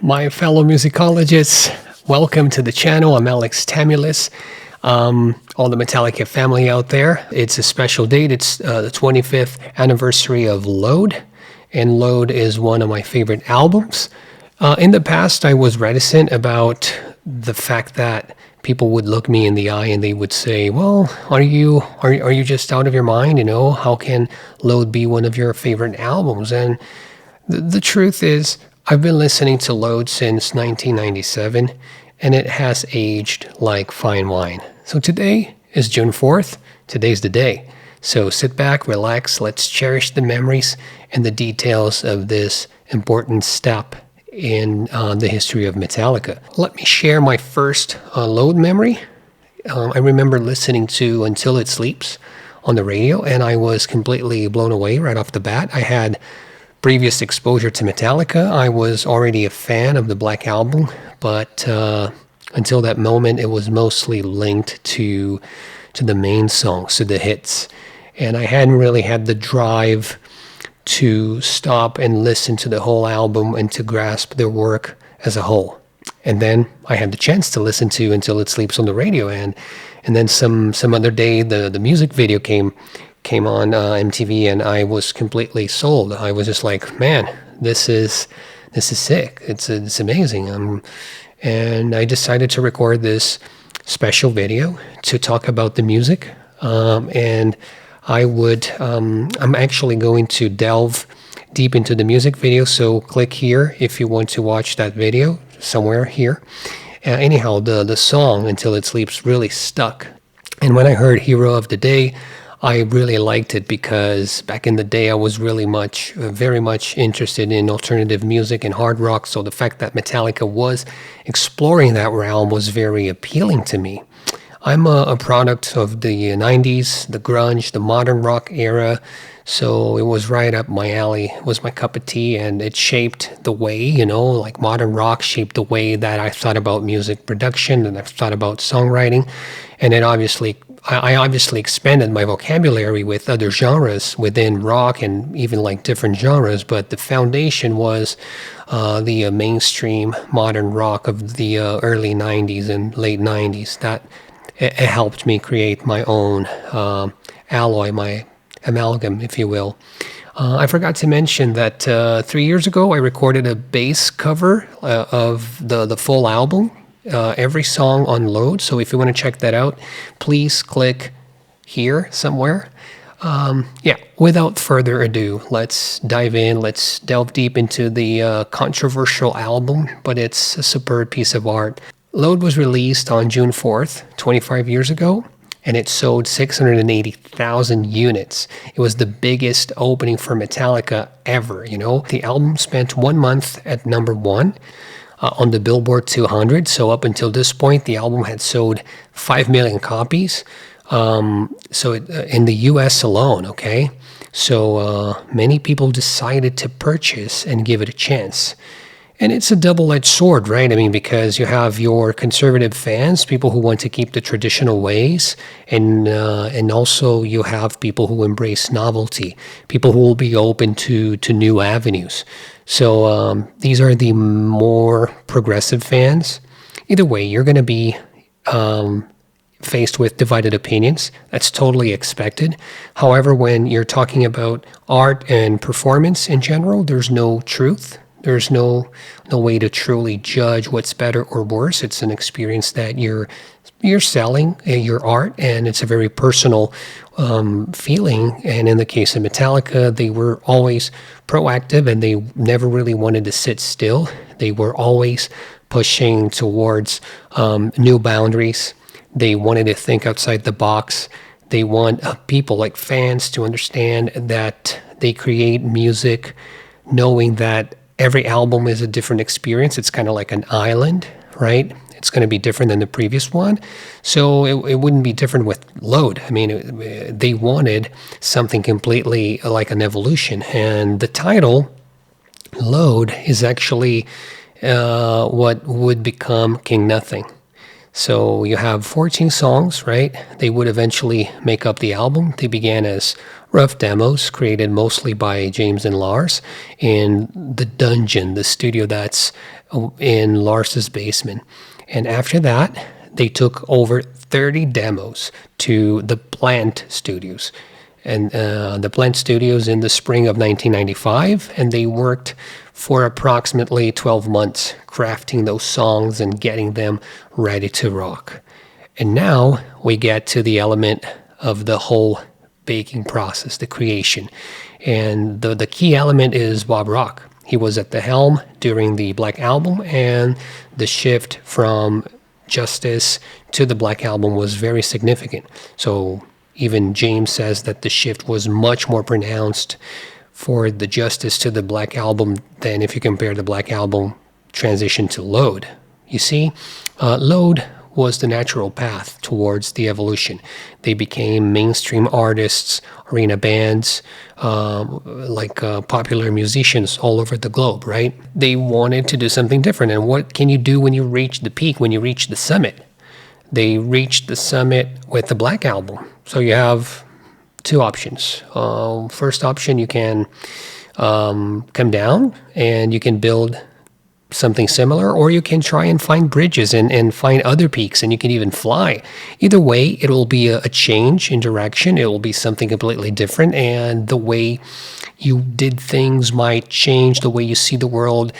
My fellow musicologists, welcome to the channel. I'm Alex Tamulis. All the Metallica family out there. It's a special date. It's the 25th anniversary of Load, and Load is one of my favorite albums. In the past, I was reticent about the fact that people would look me in the eye and they would say, "Well, are you just out of your mind? How can Load be one of your favorite albums?" And the truth is, I've been listening to Load since 1997, and it has aged like fine wine. So today is June 4th. Today's the day. So sit back, relax, let's cherish the memories and the details of this important step in the history of Metallica. Let me share my first Load memory. I remember listening to Until It Sleeps on the radio, and I was completely blown away right off the bat. I had previous exposure to Metallica. I was already a fan of the Black Album, but until that moment, it was mostly linked to the main songs, to the hits. And I hadn't really had the drive to stop and listen to the whole album and to grasp their work as a whole. And then I had the chance to listen to Until It Sleeps on the radio, and then some other day the music video came on MTV, and I was completely sold. I was just like, man, this is sick. It's amazing. And I decided to record this special video to talk about the music. And I'm actually going to delve deep into the music video. So click here if you want to watch that video somewhere here. Anyhow, the song Until It Sleeps really stuck. And when I heard Hero of the Day, I really liked it because back in the day I was very much interested in alternative music and hard rock. So the fact that Metallica was exploring that realm was very appealing to me. I'm a product of the 90s, the grunge, the modern rock era. So it was right up my alley. It was my cup of tea, and it shaped the way, like modern rock shaped the way that I thought about music production and I thought about songwriting. And I obviously expanded my vocabulary with other genres within rock and even like different genres, but the foundation was the mainstream modern rock of the early 90s and late 90s. That it helped me create my own alloy, my amalgam, if you will. I forgot to mention that 3 years ago I recorded a bass cover of the full album. Every song on Load. So if you want to check that out, please click here somewhere. Without further ado, let's dive in. Let's delve deep into the controversial album, but it's a superb piece of art. Load was released on June 4th, 25 years ago, and it sold 680,000 units. It was the biggest opening for Metallica ever, The album spent 1 month at number 1. On the Billboard 200. So up until this point, the album had sold 5 million copies. In the US alone, okay? So many people decided to purchase and give it a chance. And it's a double-edged sword, right? I mean, because you have your conservative fans, people who want to keep the traditional ways, and also you have people who embrace novelty, people who will be open to new avenues. So these are the more progressive fans. Either way, you're going to be faced with divided opinions. That's totally expected. However, when you're talking about art and performance in general, there's no truth. There's no way to truly judge what's better or worse. It's an experience that you're selling your art, and it's a very personal feeling. And in the case of Metallica, they were always proactive, and they never really wanted to sit still. They were always pushing towards new boundaries. They wanted to think outside the box. They want people like fans to understand that they create music knowing that every album is a different experience. It's kind of like an island, right? It's going to be different than the previous one. So it wouldn't be different with Load. I mean, they wanted something completely like an evolution. And the title, Load, is actually what would become King Nothing. So you have 14 songs, right? They would eventually make up the album. They began as rough demos created mostly by James and Lars in the Dungeon, the studio that's in Lars's basement. And after that, they took over 30 demos to the Plant Studios. And the Plant Studios in the spring of 1995, and they worked for approximately 12 months crafting those songs and getting them ready to rock. And now we get to the element of the whole baking process, the creation. And the key element is Bob Rock. He was at the helm during the Black Album, and the shift from Justice to the Black Album was very significant. So even James says that the shift was much more pronounced for the Justice to the Black Album than if you compare the Black Album transition to Load. You see, Load was the natural path towards the evolution. They became mainstream artists, arena bands, popular musicians all over the globe, right? They wanted to do something different. And what can you do when you reach the peak, when you reach the summit? They reached the summit with the Black Album. So you have two options. First option, you can come down and you can build something similar, or you can try and find bridges and find other peaks, and you can even fly. Either way, it will be a change in direction. It will be something completely different, and the way you did things might change. The way you see the world,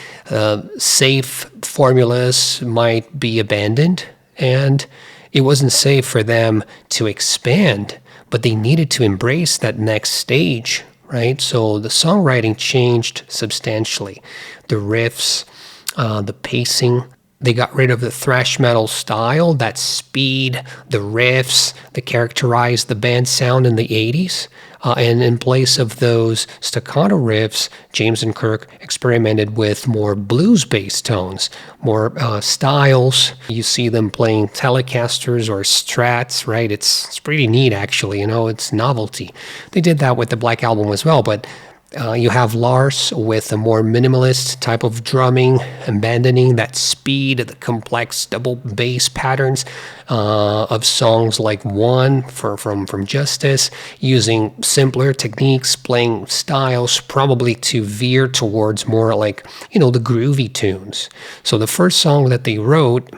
safe formulas might be abandoned, and it wasn't safe for them to expand, but they needed to embrace that next stage, right? So the songwriting changed substantially. The riffs, the pacing. They got rid of the thrash metal style, that speed, the riffs that characterized the band's sound in the 80s. And in place of those staccato riffs, James and Kirk experimented with more blues-based tones, more styles. You see them playing Telecasters or Strats, right? It's pretty neat, actually. It's novelty. They did that with the Black Album as well, but you have Lars with a more minimalist type of drumming, abandoning that speed, the complex double bass patterns of songs like One from Justice, using simpler techniques, playing styles, probably to veer towards more like, the groovy tunes. So the first song that they wrote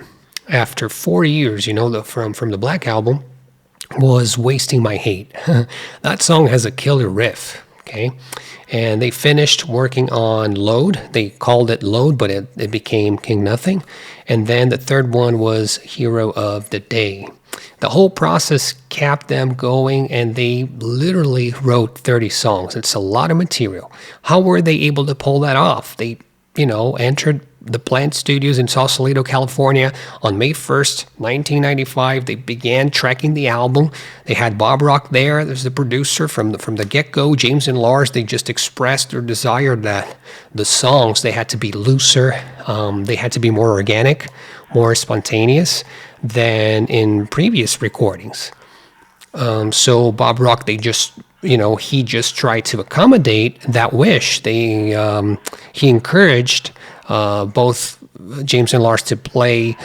after 4 years, from the Black Album, was Wasting My Hate. That song has a killer riff, okay? And they finished working on Load. They called it Load, but it became King Nothing. And then the third one was Hero of the Day. The whole process kept them going, and they literally wrote 30 songs. It's a lot of material. How were they able to pull that off? They, entered the Plant Studios in Sausalito, California on May 1st, 1995. They began tracking the album. They had Bob Rock there. There's the producer from the get-go. James and Lars, they just expressed their desire that the songs, they had to be looser. They had to be more organic, more spontaneous than in previous recordings. So Bob Rock, he just tried to accommodate that wish. He encouraged both James and Lars to play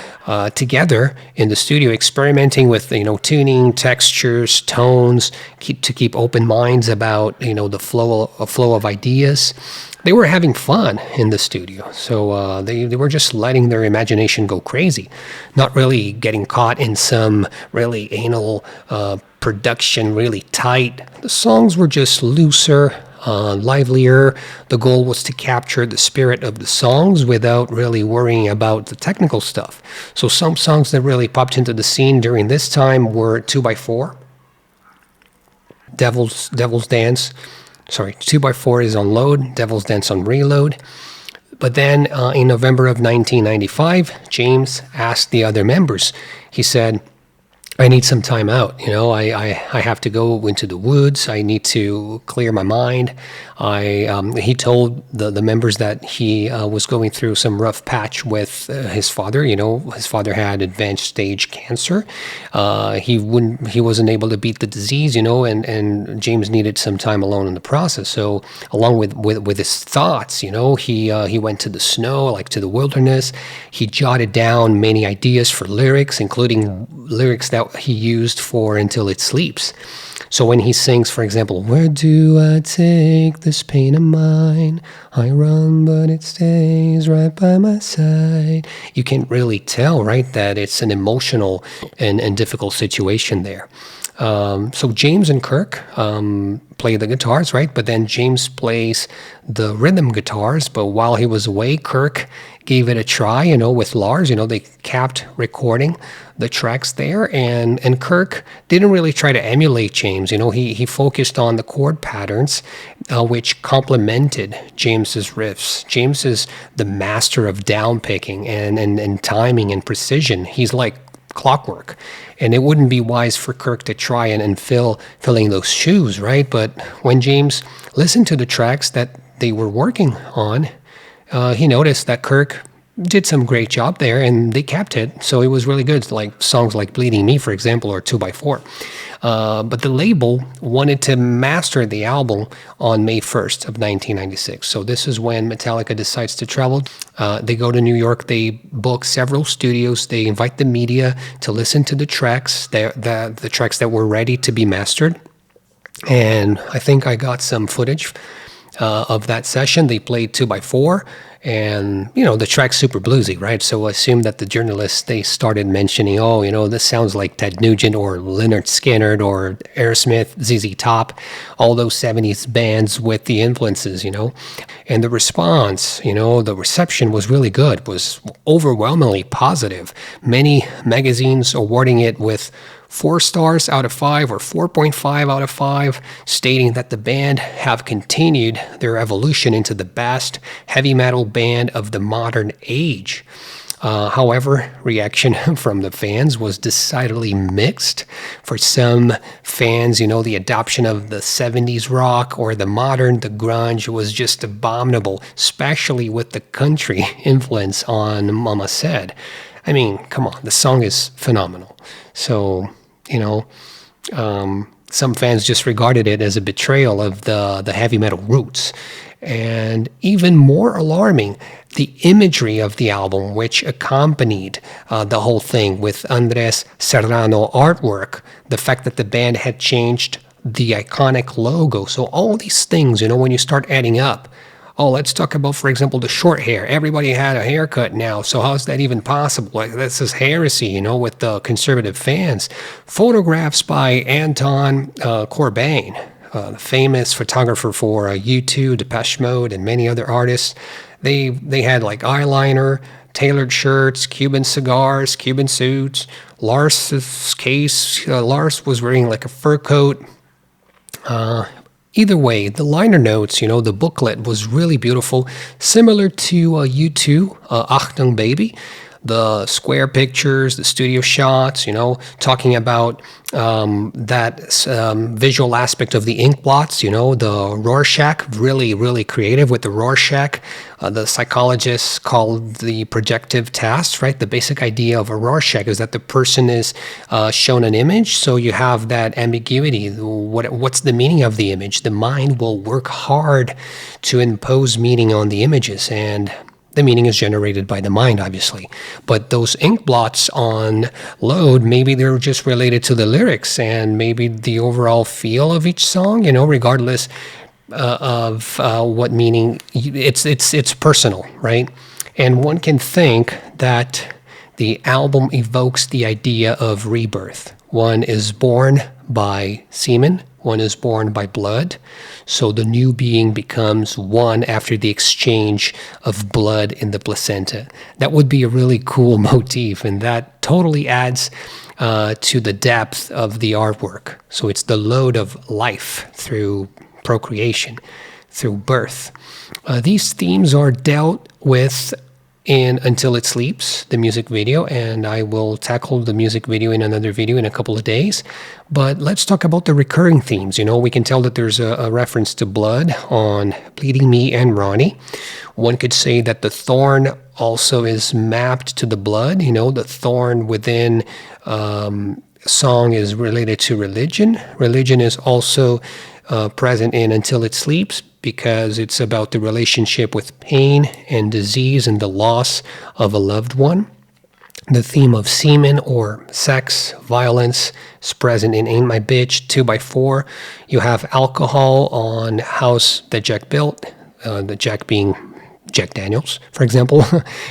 together in the studio, experimenting with tuning, textures, tones, to keep open minds about the flow of ideas. They were having fun in the studio, so they were just letting their imagination go crazy, not really getting caught in some really anal production, really tight. The songs were just looser, livelier. The goal was to capture the spirit of the songs without really worrying about the technical stuff. So some songs that really popped into the scene during this time were 2x4, Devil's Dance. 2x4 is on Load, Devil's Dance on Reload. But then in November of 1995, James asked the other members, he said, I need some time out. I have to go into the woods. I need to clear my mind. He told the members that he was going through some rough patch with his father. His father had advanced stage cancer. He wasn't able to beat the disease. And James needed some time alone in the process. So along with his thoughts, he went to the snow, like to the wilderness. He jotted down many ideas for lyrics, including lyrics that he used for Until It Sleeps. So when he sings, for example, where do I take this pain of mine? I run, but it stays right by my side. You can really tell, right, that it's an emotional and difficult situation there. So James and Kirk play the guitars, right? But then James plays the rhythm guitars. But while he was away, Kirk gave it a try, with Lars. They kept recording the tracks there. And Kirk didn't really try to emulate James. He focused on the chord patterns, which complemented James's riffs. James is the master of down picking and timing and precision. He's like clockwork, and it wouldn't be wise for Kirk to try and filling those shoes, right? But when James listened to the tracks that they were working on, he noticed that Kirk did some great job there, and they kept it, so it was really good. Like songs like "Bleeding Me," for example, or "2x4." But the label wanted to master the album on May 1st of 1996. So this is when Metallica decides to travel. They go to New York. They book several studios. They invite the media to listen to the tracks, the tracks that were ready to be mastered. And I think I got some footage of that session. They played 2x4, and the track's super bluesy, right? So I assume that the journalists, they started mentioning, this sounds like Ted Nugent or Lynyrd Skynyrd or Aerosmith, ZZ Top, all those 70s bands with the influences, and the response, the reception was really good, was overwhelmingly positive. Many magazines awarding it with 4 stars out of 5 or 4.5 out of 5, stating that the band have continued their evolution into the best heavy metal band of the modern age. However, reaction from the fans was decidedly mixed. For some fans, the adoption of the 70s rock or the grunge was just abominable, especially with the country influence on Mama Said. I mean, come on, the song is phenomenal. So, some fans just regarded it as a betrayal of the heavy metal roots. And even more alarming, the imagery of the album, which accompanied the whole thing with Andres Serrano artwork, the fact that the band had changed the iconic logo. So all these things, when you start adding up, let's talk about, for example, the short hair. Everybody had a haircut now, so how's that even possible? Like, this is heresy, with the conservative fans. Photographs by Anton Corbijn, the famous photographer for U2, Depeche Mode, and many other artists. They had like eyeliner, tailored shirts, Cuban cigars, Cuban suits. Lars's case, Lars was wearing like a fur coat. Either way, the liner notes, the booklet was really beautiful, similar to U2, Achtung Baby. The square pictures, the studio shots, talking about that visual aspect of the ink blots, the Rorschach, really, really creative with the Rorschach. The psychologists called the projective test, right? The basic idea of a Rorschach is that the person is shown an image, so you have that ambiguity. What's the meaning of the image? The mind will work hard to impose meaning on the images, and the meaning is generated by the mind, obviously. But those ink blots on Load, maybe they're just related to the lyrics and maybe the overall feel of each song, regardless of what meaning. It's personal, right? And one can think that the album evokes the idea of rebirth. One is born by semen, one is born by blood. So the new being becomes one after the exchange of blood in the placenta. That would be a really cool motif, and that totally adds to the depth of the artwork. So it's the load of life through procreation, through birth. These themes are dealt with in Until It Sleeps, the music video, and I will tackle the music video in another video in a couple of days. But let's talk about the recurring themes. We can tell that there's a reference to blood on Bleeding Me and Ronnie. One could say that the thorn also is mapped to the blood. The thorn within song is related to religion. Religion is also present in Until It Sleeps, because it's about the relationship with pain and disease and the loss of a loved one. The theme of semen or sex, violence is present in Ain't My Bitch 2x4. You have alcohol on House That Jack Built, the Jack being Jack Daniels, for example.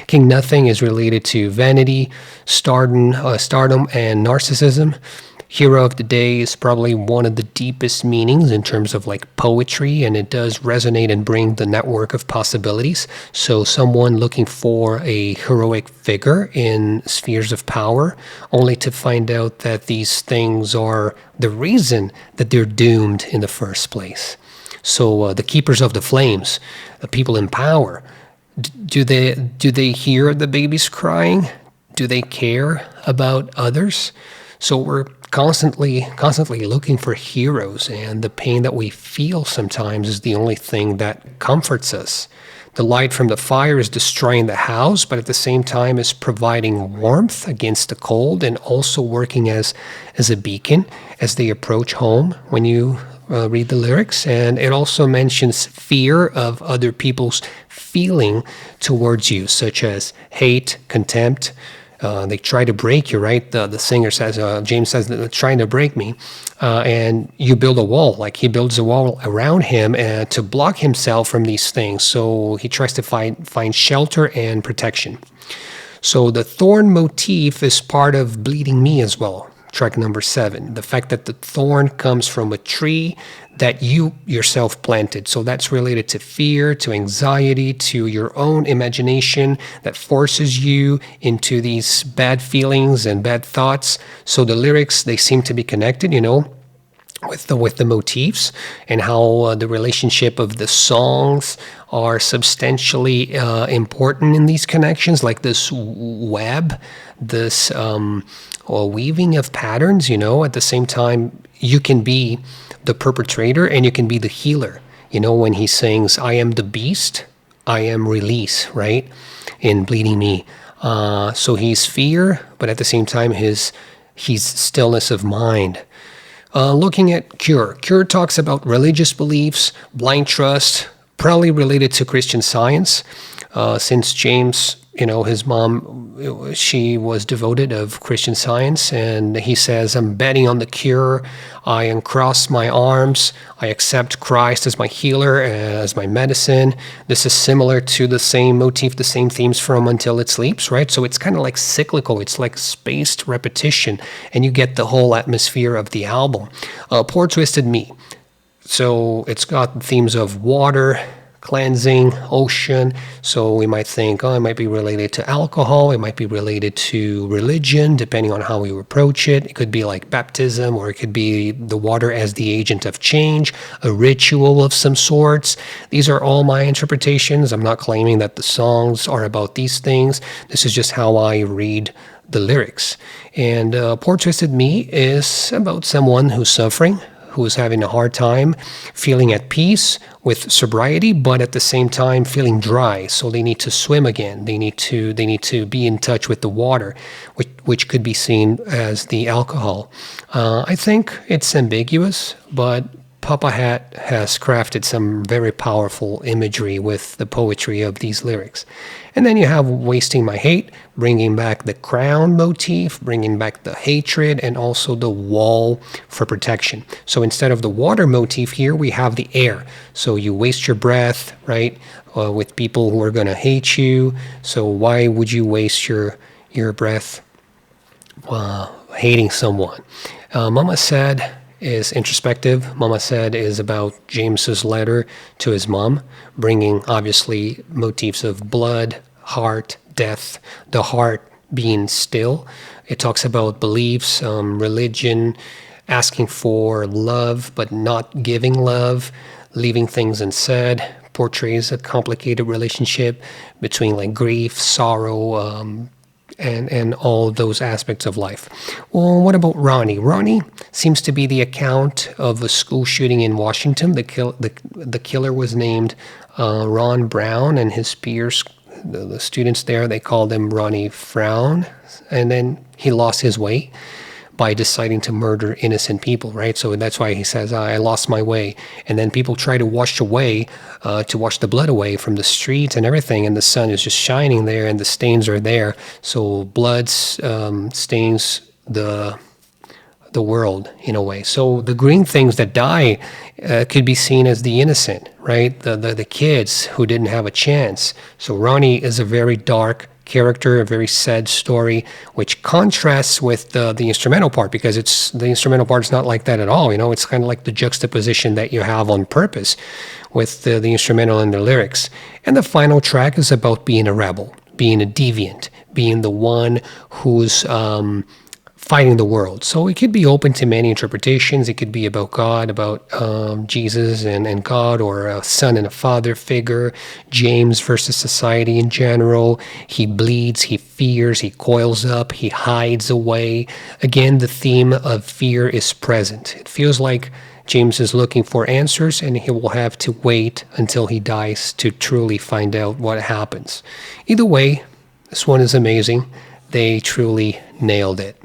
King Nothing is related to vanity, stardom, and narcissism. Hero of the Day is probably one of the deepest meanings in terms of like poetry, and it does resonate and bring the network of possibilities. So someone looking for a heroic figure in spheres of power, only to find out that these things are the reason that they're doomed in the first place. So the keepers of the flames, the people in power, do they hear the babies crying? Do they care about others? So we're constantly looking for heroes, and the pain that we feel sometimes is the only thing that comforts us. The light from the fire is destroying the house, but at the same time is providing warmth against the cold and also working as a beacon as they approach home when you read the lyrics. And it also mentions fear of other people's feeling towards you, such as hate, contempt. They try to break you, right? The singer says, James says, that they're trying to break me. And you build a wall, like he builds a wall around him to block himself from these things. So he tries to find shelter and protection. So the thorn motif is part of Bleeding Me as well. Track number 7, the fact that the thorn comes from a tree that you yourself planted. So that's related to fear, to anxiety, to your own imagination that forces you into these bad feelings and bad thoughts. So the lyrics, they seem to be connected, with the motifs, and how the relationship of the songs are substantially important in these connections, like this web, this weaving of patterns. At the same time, you can be the perpetrator and you can be the healer. When he sings, "I am the beast, I am release," right, in Bleeding Me. So he's fear, but at the same time, he's stillness of mind. Looking at Cure. Cure talks about religious beliefs, blind trust, probably related to Christian Science. Since James, his mom, she was devoted of Christian Science, and he says, "I'm betting on the Cure. I uncross my arms. I accept Christ as my healer, as my medicine." This is similar to the same motif, the same themes from Until It Sleeps, right? So it's kind of like cyclical. It's like spaced repetition, and you get the whole atmosphere of the album. Poor Twisted Me. So it's got themes of water, cleansing, ocean. So we might think, it might be related to alcohol. It might be related to religion, depending on how we approach it. It could be like baptism, or it could be the water as the agent of change, a ritual of some sorts. These are all my interpretations. I'm not claiming that the songs are about these things. This is just how I read the lyrics. And Poor Twisted Me is about someone who's suffering, who is having a hard time feeling at peace with sobriety, but at the same time feeling dry. So they need to swim again. They need to be in touch with the water, which could be seen as the alcohol. I think it's ambiguous, but Papa Hat has crafted some very powerful imagery with the poetry of these lyrics. And then you have Wasting My Hate, bringing back the crown motif, bringing back the hatred, and also the wall for protection. So instead of the water motif here, we have the air. So you waste your breath, right, with people who are going to hate you. So why would you waste your breath hating someone? Mama Said is introspective. Mama Said is about James's letter to his mom, bringing obviously motifs of blood, heart, death, the heart being still. It talks about beliefs, religion, asking for love but not giving love, leaving things unsaid, portrays a complicated relationship between like grief, sorrow, and all those aspects of life. Well, what about Ronnie? Ronnie seems to be the account of a school shooting in Washington. The killer was named Ron Brown, and his peers, the students there, they called him Ronnie Frown, and then he lost his way. by deciding to murder innocent people, right? So that's why he says, I lost my way. And then people try to wash the blood away from the streets and everything, and the sun is just shining there, and the stains are there. So blood stains the world in a way. So the green things that die could be seen as the innocent, right? The kids who didn't have a chance. So Ronnie is a very dark character, a very sad story, which contrasts with the instrumental part, because the instrumental part is not like that at all. It's kind of like the juxtaposition that you have on purpose with the instrumental and the lyrics. And the final track is about being a rebel, being a deviant, being the one who's fighting the world. So it could be open to many interpretations. It could be about God, about Jesus and God, or a son and a father figure, James versus society in general. He bleeds, he fears, he coils up, he hides away. Again, the theme of fear is present. It feels like James is looking for answers, and he will have to wait until he dies to truly find out what happens. Either way, this one is amazing. They truly nailed it.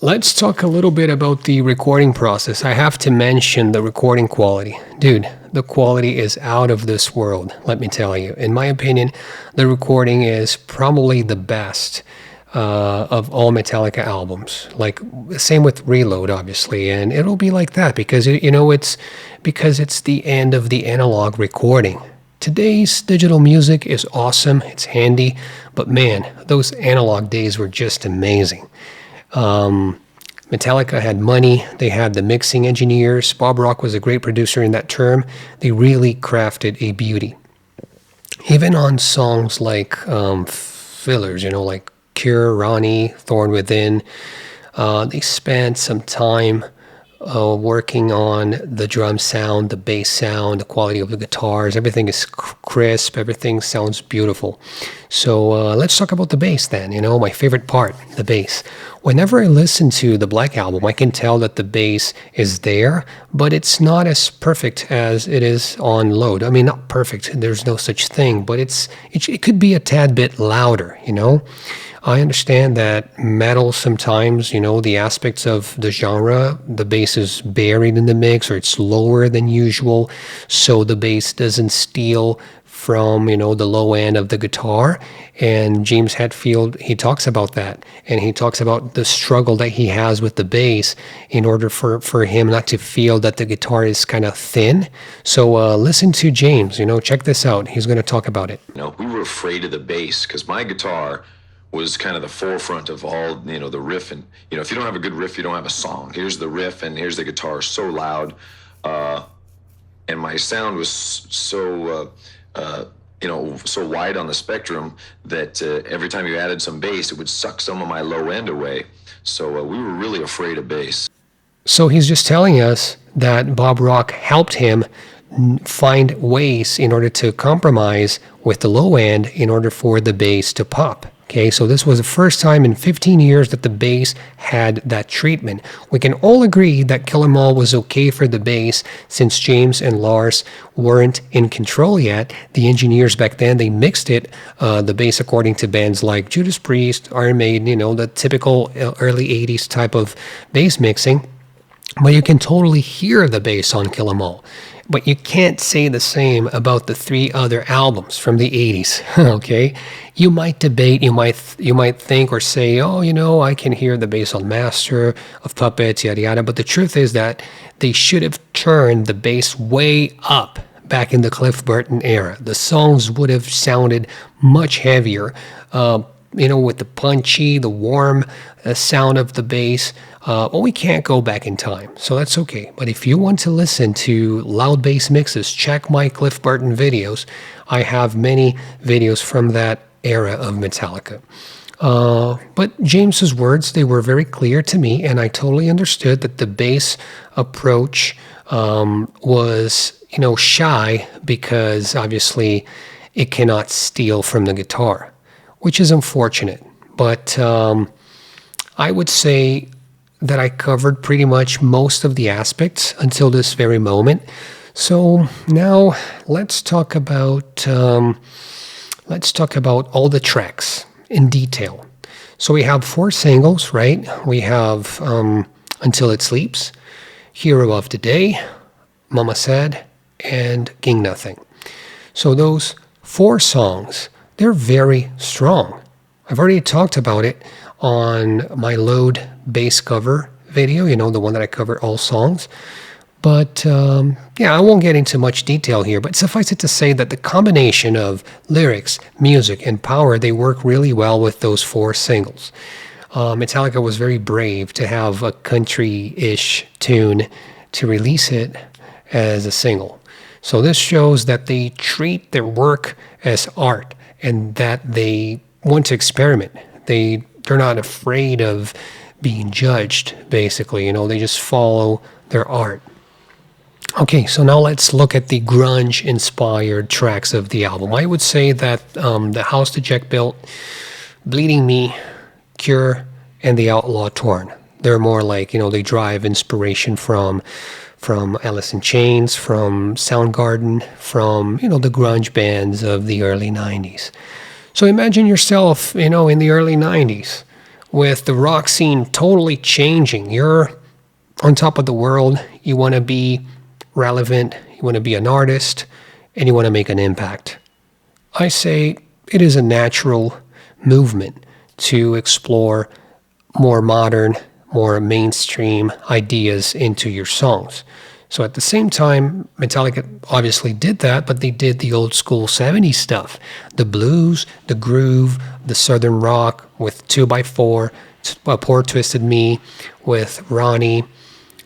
Let's talk a little bit about the recording process. I have to mention the recording quality. Dude, the quality is out of this world, let me tell you. In my opinion, the recording is probably the best of all Metallica albums. Like, same with Reload, obviously, and it'll be like that because, it's the end of the analog recording. Today's digital music is awesome, it's handy, but man, those analog days were just amazing. Metallica had money, they had the mixing engineers. Bob Rock was a great producer in that term. They really crafted a beauty. Even on songs like fillers, like Cure, Ronnie, Thorn Within, they spent some time working on the drum sound, the bass sound, the quality of the guitars. Everything is crisp. Everything sounds beautiful. So let's talk about the bass then. My favorite part, the bass. Whenever I listen to the Black Album, I can tell that the bass is there, but it's not as perfect as it is on Load. I mean, not perfect. There's no such thing, but it could be a tad bit louder, I understand that metal sometimes, the aspects of the genre, the bass is buried in the mix, or it's lower than usual, so the bass doesn't steal from, the low end of the guitar. And James Hetfield, he talks about that, and he talks about the struggle that he has with the bass in order for him not to feel that the guitar is kind of thin. So listen to James, check this out. He's going to talk about it. We were afraid of the bass because my guitar was kind of the forefront of all, the riff. And, if you don't have a good riff, you don't have a song. Here's the riff, and here's the guitar so loud. And my sound was so wide on the spectrum that every time you added some bass, it would suck some of my low end away. So we were really afraid of bass. So he's just telling us that Bob Rock helped him find ways in order to compromise with the low end in order for the bass to pop. Okay, so this was the first time in 15 years that the bass had that treatment. We can all agree that Kill 'Em All was okay for the bass since James and Lars weren't in control yet. The engineers back then, they mixed the bass according to bands like Judas Priest, Iron Maiden, the typical early 80s type of bass mixing. But you can totally hear the bass on Kill 'Em All. But you can't say the same about the 3 other albums from the 80s, okay? You might debate, you might think or say, I can hear the bass on Master of Puppets, yada yada, but the truth is that they should have turned the bass way up back in the Cliff Burton era. The songs would have sounded much heavier, with the punchy, the warm sound of the bass. Well, we can't go back in time, so that's okay. But if you want to listen to loud bass mixes, check my Cliff Burton videos. I have many videos from that era of Metallica. But James's words, they were very clear to me, and I totally understood that the bass approach was, shy because obviously it cannot steal from the guitar, which is unfortunate. But I would say that I covered pretty much most of the aspects until this very moment. So now let's talk about all the tracks in detail. So we have four singles, right? We have Until It Sleeps, Hero of the Day, Mama Said, and King Nothing. So those four songs, they're very strong. I've already talked about it on my Load bass cover video, the one that I cover all songs. But yeah, I won't get into much detail here, but suffice it to say that the combination of lyrics, music, and power, they work really well with those four singles. Metallica was very brave to have a country-ish tune to release it as a single. So this shows that they treat their work as art and that they want to experiment. They're not afraid of being judged, basically. They just follow their art. Okay, so now let's look at the grunge-inspired tracks of the album. I would say that The House the Jack Built, Bleeding Me, Cure, and The Outlaw Torn. They're more like, they drive inspiration from Alice in Chains, from Soundgarden, from, the grunge bands of the early 90s. So imagine yourself, in the early 90s with the rock scene totally changing. You're on top of the world. You want to be relevant, you want to be an artist, and you want to make an impact. I say it is a natural movement to explore more modern, more mainstream ideas into your songs. So at the same time, Metallica obviously did that, but they did the old school 70s stuff. The blues, the groove, the southern rock with 2x4, Poor Twisted Me with Ronnie.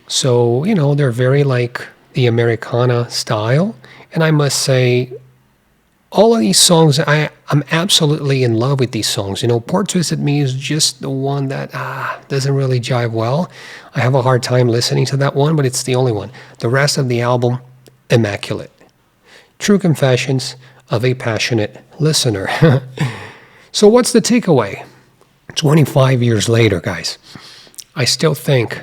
So, they're very like the Americana style. And I must say, all of these songs, I'm absolutely in love with these songs. Poor Twisted Me is just the one that doesn't really jive well. I have a hard time listening to that one, but it's the only one. The rest of the album, immaculate. True confessions of a passionate listener. So what's the takeaway? 25 years later, guys, I still think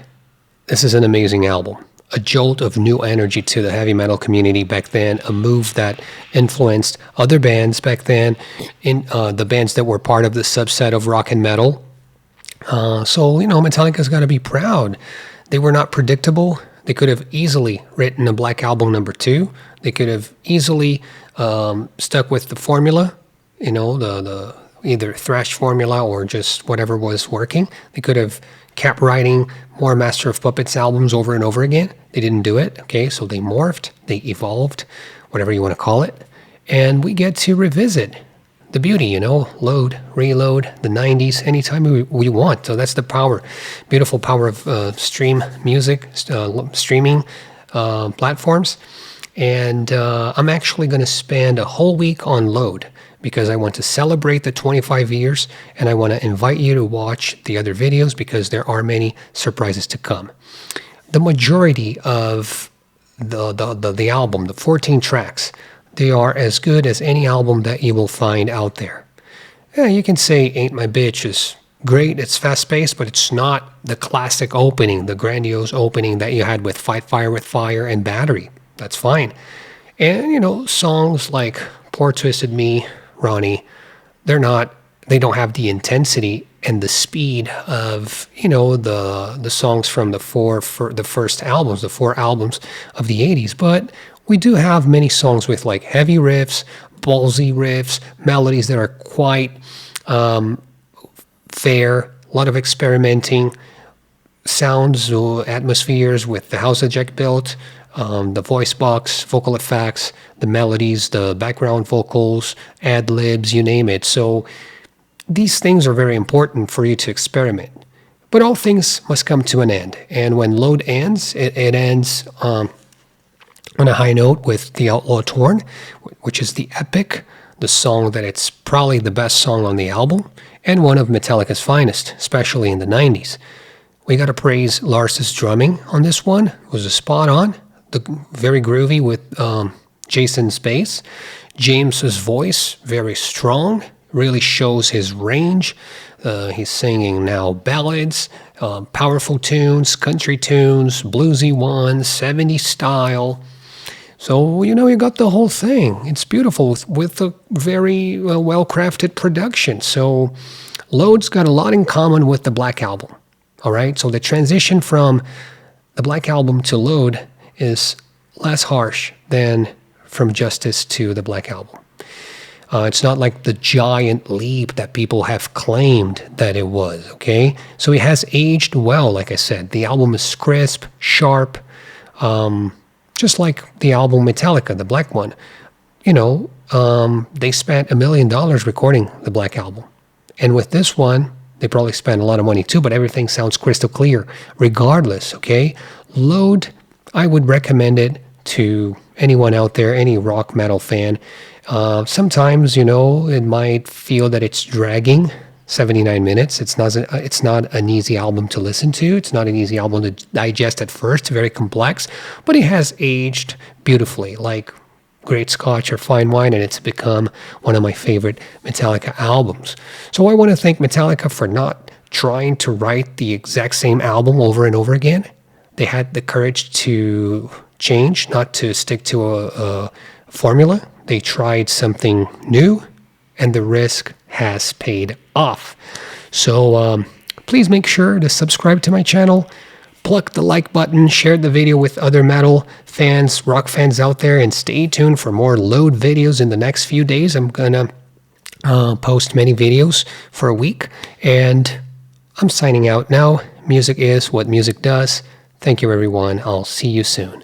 this is an amazing album. A jolt of new energy to the heavy metal community back then, a move that influenced other bands back then, in the bands that were part of the subset of rock and metal. So, Metallica's got to be proud. They were not predictable. They could have easily written a Black Album #2. They could have easily stuck with the formula, the either thrash formula or just whatever was working. They could have kept writing more Master of Puppets albums over and over again. They didn't do it. Okay, so they morphed, they evolved, whatever you want to call it. And we get to revisit the beauty, load, reload, the 90s, anytime we want. So that's the power, beautiful power of stream music, streaming platforms. And I'm actually going to spend a whole week on Load because I want to celebrate the 25 years and I want to invite you to watch the other videos because there are many surprises to come. The majority of the album, the 14 tracks, they are as good as any album that you will find out there. Yeah, you can say Ain't My Bitch is great, it's fast-paced, but it's not the classic opening, the grandiose opening that you had with Fight Fire with Fire and Battery. That's fine. And, songs like Poor Twisted Me, Ronnie, they don't have the intensity and the speed of, the songs from the four albums of the 80s. But we do have many songs with like heavy riffs, ballsy riffs, melodies that are quite fair, a lot of experimenting, sounds or atmospheres with The House that Jack Built, the voice box, vocal effects, the melodies, the background vocals, ad-libs, you name it. So these things are very important for you to experiment. But all things must come to an end. And when Load ends, it ends on a high note with The Outlaw Torn, which is the epic, the song that it's probably the best song on the album, and one of Metallica's finest, especially in the 90s. We got to praise Lars's drumming on this one. It was a spot on. Very groovy with Jason's bass. James's voice, very strong, really shows his range. He's singing now ballads, powerful tunes, country tunes, bluesy ones, 70s style. So, you got the whole thing. It's beautiful with a very well-crafted production. So Load's got a lot in common with the Black Album. All right, so the transition from the Black Album to Load is less harsh than from Justice to the Black Album. It's not like the giant leap that people have claimed that it was, okay? So it has aged well, like I said. The album is crisp, sharp, just like the album Metallica, the Black one. You know, they spent $1 million recording the Black Album. And with this one, they probably spent a lot of money too, but everything sounds crystal clear regardless, okay? Load, I would recommend it to anyone out there, any rock metal fan. Sometimes, you know, it might feel that it's dragging 79 minutes. It's not an easy album to listen to. It's not an easy album to digest at first. It's very complex, but it has aged beautifully, like great scotch or fine wine, and it's become one of my favorite Metallica albums. So I want to thank Metallica for not trying to write the exact same album over and over again. They had the courage to change, not to stick to a formula. They tried something new, and the risk has paid off. So please make sure to subscribe to my channel, pluck the like button, share the video with other metal fans, rock fans out there, and stay tuned for more Load videos in the next few days. I'm gonna post many videos for a week, and I'm signing out now. Music is what music does. Thank you, everyone. I'll see you soon.